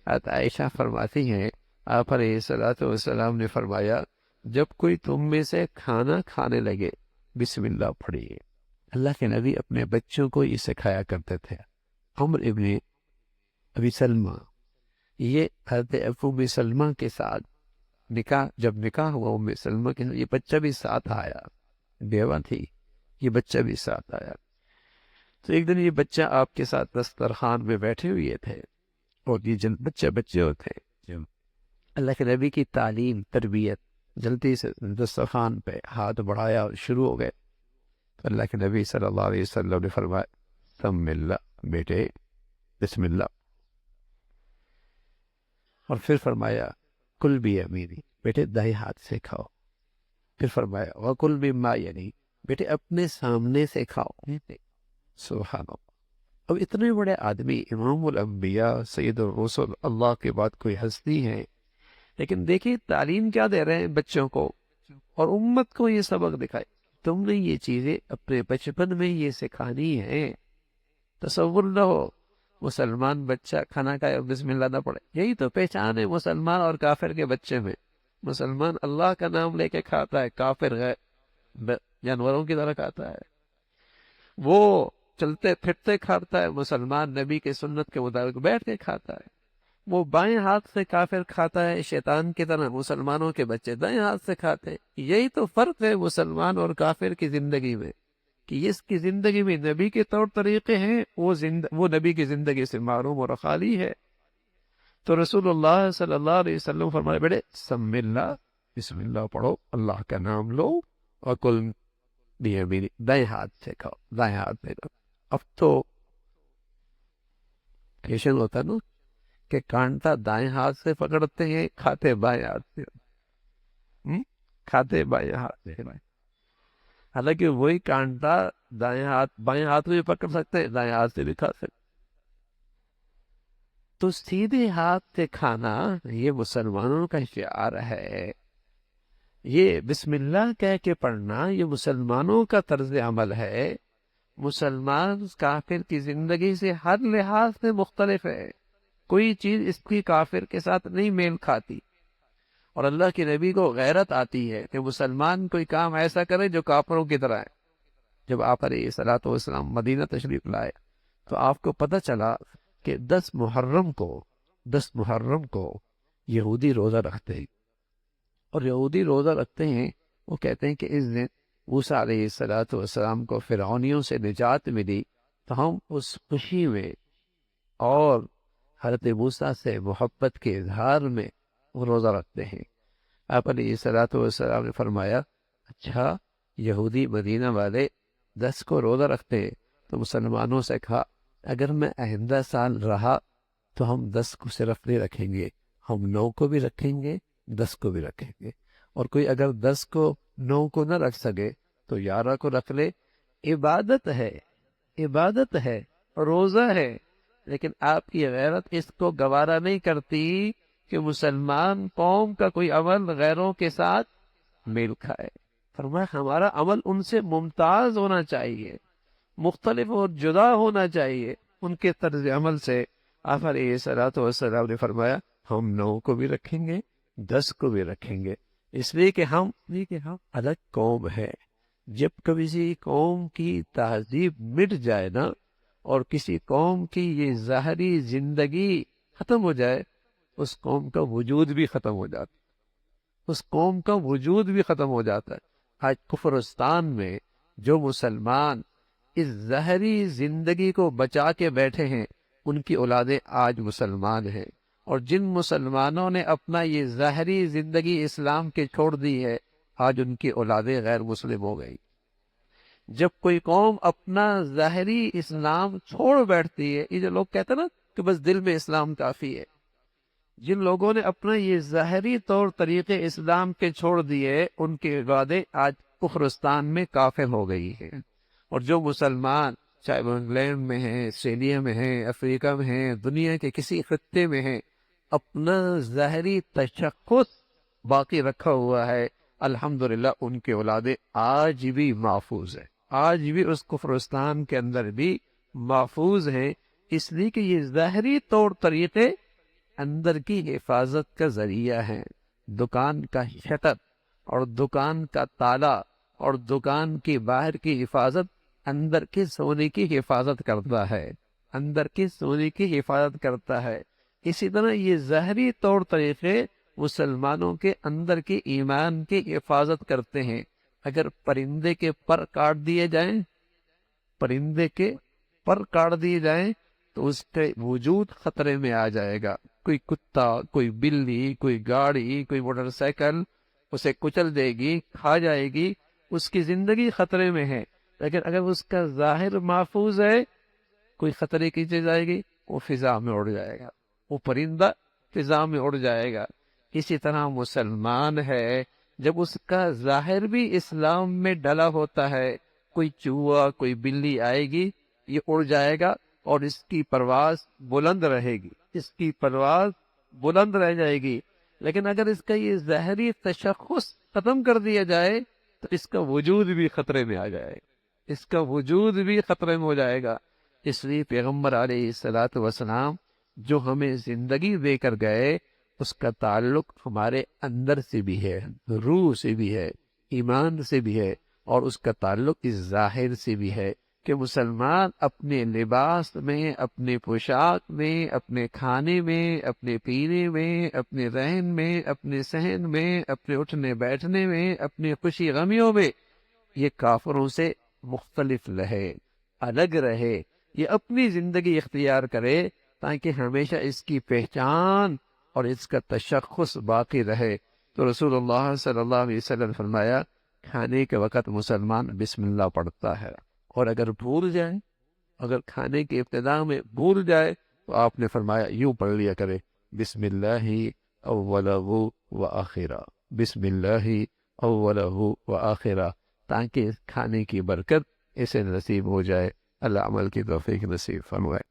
عائشہ فرماتی ہیں آپ علیہ الصلوۃ والسلام نے فرمایا جب کوئی تم میں سے کھانا کھانے لگے بسم اللہ پڑھیے۔ اللہ کے نبی اپنے بچوں کو یہ سکھایا کرتے تھے۔ عمر ابن ابی سلمہ، یہ حضرت ابو سلمہ کے ساتھ جب نکاح ہوا ام سلمہ کے، یہ بچہ بھی ساتھ آیا، بیوہ تھی، یہ بچہ بھی ساتھ آیا۔ تو ایک دن یہ بچہ آپ کے ساتھ دسترخوان میں بیٹھے ہوئے تھے، اور یہ بچے ہوتے ہیں، اللہ کے نبی کی تعلیم تربیت، جلدی سے دسترخوان پہ ہاتھ بڑھایا اور شروع ہو گئے۔ اللہ کے نبی صلی اللہ علیہ وسلم نے فرمایا سم اللہ، بیٹے بسم اللہ، اور پھر فرمایا کل بھی یمینی، بیٹے دائیں ہاتھ سے کھاؤ۔ پھر فرمایا وَكُلْ مِمَّا یعنی، بیٹے اپنے سامنے سے کھاؤ۔ سبحان اللہ۔ اب اتنے بڑے آدمی، امام الانبیاء، سید الرسل، اللہ کے بعد کوئی ہستی ہے، لیکن دیکھیں تعلیم کیا دے رہے ہیں بچوں کو، اور امت کو یہ سبق دکھائے تم نے یہ چیزیں اپنے بچپن میں یہ سکھانی ہے۔ تصور نہ ہو مسلمان بچہ کھانا کھائے اور بسم اللہ نہ پڑھے، یہی تو پہچان ہے مسلمان اور کافر کے بچے میں۔ مسلمان اللہ کا نام لے کے کھاتا ہے، کافر ہے جانوروں کی طرح کھاتا ہے، وہ چلتے پھرتے کھاتا ہے، مسلمان نبی کے سنت کے مطابق بیٹھ کے کھاتا ہے۔ وہ بائیں ہاتھ سے کافر کھاتا ہے شیطان کی طرح، مسلمانوں کے بچے دائیں ہاتھ سے کھاتے ہیں۔ یہی تو فرق ہے مسلمان اور کافر کی زندگی میں، کہ اس کی زندگی میں نبی کے طور طریقے ہیں، وہ نبی کی زندگی سے معروم اور خالی ہے۔ تو رسول اللہ صلی اللہ علیہ وسلم فرمائے بیٹے سم اللہ، بسم اللہ پڑھو، اللہ کا نام لو، اور کل بیمینی، دائیں ہاتھ سے کھاؤ، دائیں ہاتھ سے کھاؤ۔ اب تو فیشن ہوتا نا کہ کانٹا دائیں ہاتھ سے پکڑتے ہیں، کھاتے بائیں ہاتھ سے، کھاتے بائیں ہاتھ سے۔ حالانکہ وہی کانٹا بائیں ہاتھ میں بھی پکڑ سکتے ہیں، دائیں ہاتھ سے بھی کھا سکتے۔ تو سیدھے ہاتھ سے کھانا یہ مسلمانوں کا شعار ہے، یہ بسم اللہ کہہ کے پڑھنا یہ مسلمانوں کا طرز عمل ہے۔ مسلمان کافر کی زندگی سے ہر لحاظ سے مختلف ہے، کوئی چیز اس کی کافر کے ساتھ نہیں میل کھاتی، اور اللہ کے نبی کو غیرت آتی ہے کہ مسلمان کوئی کام ایسا کرے جو کافروں کی طرح ہے۔ جب آپ علیہ الصلوۃ والسلام مدینہ تشریف لائے تو آپ کو پتہ چلا کہ 10 محرم کو یہودی روزہ رکھتے ہیں، اور یہودی روزہ رکھتے ہیں، وہ کہتے ہیں کہ اس دن موسیٰ علیہ الصلوۃ والسلام کو فرعونیوں سے نجات ملی، تو ہم اس خوشی میں اور حضرت موسیٰ سے محبت کے اظہار میں وہ روزہ رکھتے ہیں۔ آپ علیہ الصلوۃ والسلام نے فرمایا اچھا یہودی مدینہ والے 10 کو روزہ رکھتے ہیں، تو مسلمانوں سے کہا اگر میں آئندہ سال رہا تو ہم 10 کو صرف نہیں رکھیں گے، ہم 9 کو بھی رکھیں گے، 10 کو بھی رکھیں گے، اور کوئی اگر 10 کو 9 کو نہ رکھ سکے تو 11 کو رکھ لے۔ عبادت ہے، روزہ ہے، لیکن آپ کی غیرت اس کو گوارا نہیں کرتی کہ مسلمان قوم کا کوئی عمل غیروں کے ساتھ میل کھائے۔ فرمایا ہمارا عمل ان سے ممتاز ہونا چاہیے، مختلف اور جدا ہونا چاہیے ان کے طرز عمل سے۔ آپ علیہ الصلوۃ والسلام نے فرمایا ہم 9 کو بھی رکھیں گے، 10 کو بھی رکھیں گے، اس لیے کہ ہم الگ قوم ہے۔ جب کسی قوم کی تہذیب مٹ جائے نا، اور کسی قوم کی یہ ظاہری زندگی ختم ہو جائے، اس قوم کا وجود بھی ختم ہو جاتا ہے۔ آج کفرستان میں جو مسلمان اس ظاہری زندگی کو بچا کے بیٹھے ہیں، ان کی اولادیں آج مسلمان ہیں، اور جن مسلمانوں نے اپنا یہ ظاہری زندگی اسلام کے چھوڑ دی ہے، آج ان کی اولادیں غیر مسلم ہو گئی۔ جب کوئی قوم اپنا ظاہری اسلام چھوڑ بیٹھتی ہے، یہ جو لوگ کہتے ہیں نا کہ بس دل میں اسلام کافی ہے، جن لوگوں نے اپنا یہ ظاہری طور طریقے اسلام کے چھوڑ دیے، ان کی اولادیں آج کفرستان میں کافر ہو گئی ہیں۔ اور جو مسلمان چاہے وہ انگلینڈ میں ہیں، آسٹریلیا میں ہیں، افریقہ میں ہیں، دنیا کے کسی خطے میں ہیں، اپنا ظاہری تشخص باقی رکھا ہوا ہے، الحمدللہ ان کے اولادیں آج بھی محفوظ ہیں، آج بھی اس کفرستان کے اندر بھی محفوظ ہیں، اس لیے کہ یہ ظاہری طور طریقے اندر کی حفاظت کا ذریعہ ہیں۔ دکان کا شٹر اور دکان کا تالا اور دکان کی باہر کی حفاظت اندر کے سونے کی حفاظت کرتا ہے، اندر کے سونے کی حفاظت کرتا ہے۔ اسی طرح یہ ظاہری طور طریقے مسلمانوں کے اندر کے ایمان کی حفاظت کرتے ہیں۔ اگر پرندے کے پر کاٹ دیے جائیں، پرندے کے پر کاٹ دیے جائیں تو اس کا وجود خطرے میں آ جائے گا۔ کوئی کتا، کوئی بلی، کوئی گاڑی، کوئی موٹر سائیکل اسے کچل دے گی، کھا جائے گی، اس کی زندگی خطرے میں ہے۔ لیکن اگر اس کا ظاہر محفوظ ہے، کوئی خطرے کی چیز آئے گی وہ فضا میں اڑ جائے گا، وہ پرندہ فضا میں اڑ جائے گا۔ اسی طرح مسلمان ہے، جب اس کا ظاہر بھی اسلام میں ڈلا ہوتا ہے، کوئی چوہا، کوئی بلی آئے گی، یہ اڑ جائے گا اور اس کی پرواز بلند رہے گی، اس کی پرواز بلند رہ جائے گی۔ لیکن اگر اس کا یہ ظاہری تشخص ختم کر دیا جائے تو اس کا وجود بھی خطرے میں آ جائے گا، اس کا وجود بھی خطرے میں ہو جائے گا۔ اس لیے پیغمبر علیہ الصلوۃ والسلام جو ہمیں زندگی دے کر گئے، اس کا تعلق ہمارے اندر سے بھی ہے، روح سے بھی ہے، ایمان سے بھی ہے، اور اس کا تعلق اس ظاہر سے بھی ہے کہ مسلمان اپنے لباس میں، اپنے پوشاک میں، اپنے کھانے میں، اپنے پینے میں، اپنے رہن میں، اپنے صحن میں، اپنے اٹھنے بیٹھنے میں، اپنے خوشی غمیوں میں یہ کافروں سے مختلف رہے، الگ رہے، یہ اپنی زندگی اختیار کرے تاکہ ہمیشہ اس کی پہچان اور اس کا تشخص باقی رہے۔ تو رسول اللہ صلی اللہ علیہ وسلم نے فرمایا کھانے کے وقت مسلمان بسم اللہ پڑھتا ہے، اور اگر بھول جائے، اگر کھانے کی ابتدا میں بھول جائے تو آپ نے فرمایا یوں پڑھ لیا کرے، بسم اللہ اولہ و آخرہ، بسم اللہ اولہ و آخرہ، تاکہ کھانے کی برکت اسے نصیب ہو جائے۔ اللہ عمل کی توفیق نصیب فرمائے۔